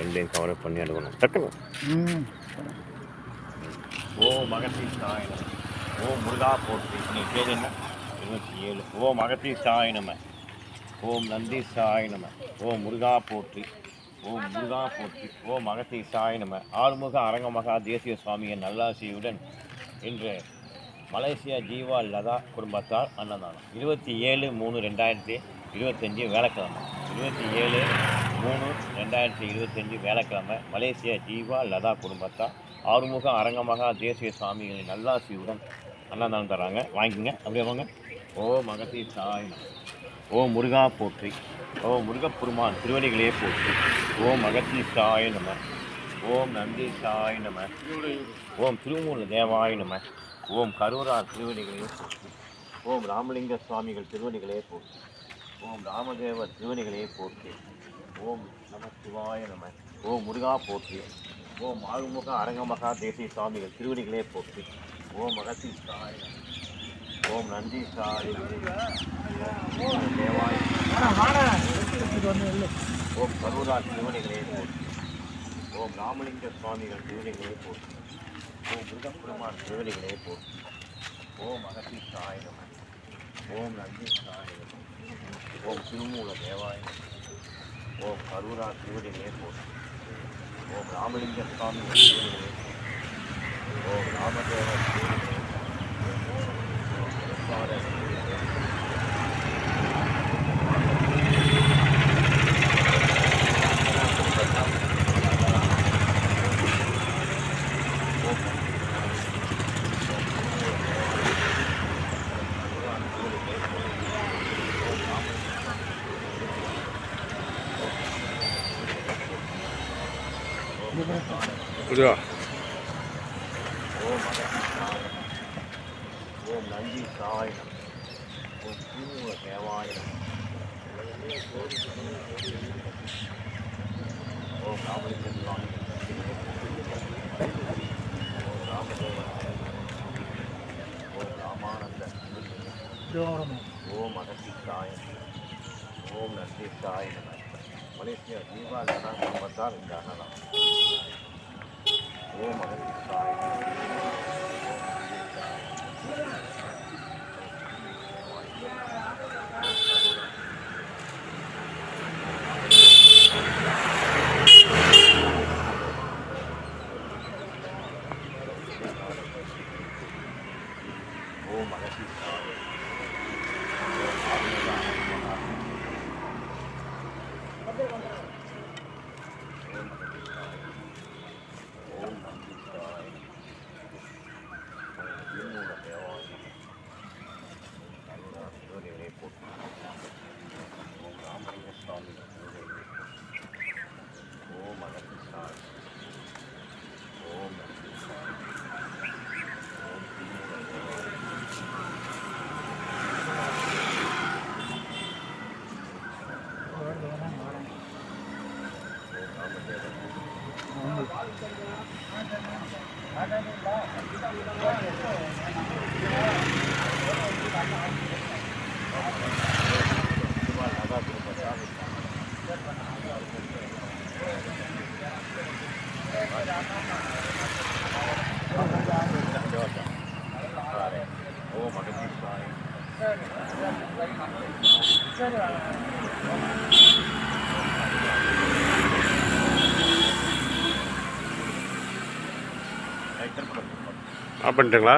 ரெண்டையும் கவர் பண்ணி எடுக்கணும் டக்குன்னு. ஓ மகத்தி சாயனம், ஓ முருகா போற்றி. நீங்கள் பேர் என்ன? 27. ஓ மகத்தி சாயனம, ஓம் நந்தி சாயனம, ஓ முருகா போற்றி, ஓம் முருகா போற்றி, ஓ மகத்தி சாயனம. ஆறுமுக அரங்கமகா தேசிய சுவாமியின் நல்லாசியுடன் இன்று மலேசியா ஜீவா லதா குடும்பத்தார் அன்னதானம். 27/3/2025 வேலைக்கிழமை. 27/3/2025 வேலைக்கிழமை மலேசியா ஜீவா லதா குடும்பத்தார் ஆறுமுக அரங்கமகா தேசிய சுவாமிகளின் நல்லாசியுடன் அன்னதானம் தராங்க. வாங்கிக்கோங்க. அப்படியே வாங்க. ஓ மகத்தி சாயனம், ஓ முருகா போற்றி, ஓ முருகப்பெருமான் திருவடிகளே போற்றி, ஓம் மகத்தி சாய நம, ஓம் நந்தி சாய நம, ஓம் திருமூல தேவாய நம, ஓம் கரூரார் திருவடிகளே போற்றி, ஓம் ராமலிங்க சுவாமிகள் திருவடிகளே போற்றி, ஓம் ராமதேவர் திருவடிகளே போற்றி, ஓம் நம சிவாய நம, ஓம் முருகா போற்றி, ஓம் ஆறுமுக அரங்கமகா தேசிய சுவாமிகள் திருவடிகளே போற்றி, ஓம் மகத்தி சாய நம, ஓம் நந்தி சாய ஓம் தேவாய, ஓம் கரூரார் திருவடிகளே போற்றி, ஓம் ராமலிங்க சுவாமிகள் திருவடிகளே போற்றி, ஓம் முருகப்பெருமான் திருவடிகளே போற்றி, ஓம் மகத்தி சாய நம, ஓம் நந்தி சாய நம, ஓம் திருமூல தேவாய, ஓம் கரூரார் திருவடிகளே போற்றி, ஓம் ராமலிங்க சுவாமிகள் திருவடிகளே போற்றி, ஓம் ராமதேவர் திருவடிகளே போற்றி, ஓம் திருப்பாதர் திருவடிகளே போற்றி. புரியா? ஓம் ஓம் நந்தி சாய ஓம் திருமூல தேவாய ஓம் ராமலிங்க சுவாமி ஓம் ராமதேவர் ஓம் ராமானந்த ஓம் அகத்தி சாய ஓம் நந்தி சாய நம. மலேசியா ஜீவா லதா குடும்பத்தார் இந்த அன்னதானம். ஓம் அகத்தி சாய ஓம் அகத்தி சாய ஓம் நந்தி சாய திருமூல தேவாய திருவடிகளே போற்றி, ஓம் ராமலிங்க சுவாமி திருவடிகளே போற்றி, ஓம் அகத்தி சாய ஓம் நந்தி சாய ஓம் திருமூல தேவாய ஓம் ராமதேவர் லதா குடும்பத்தார் ஓம் அகத்தி சாய ஆஃப் பண்ணிட்டுங்களா?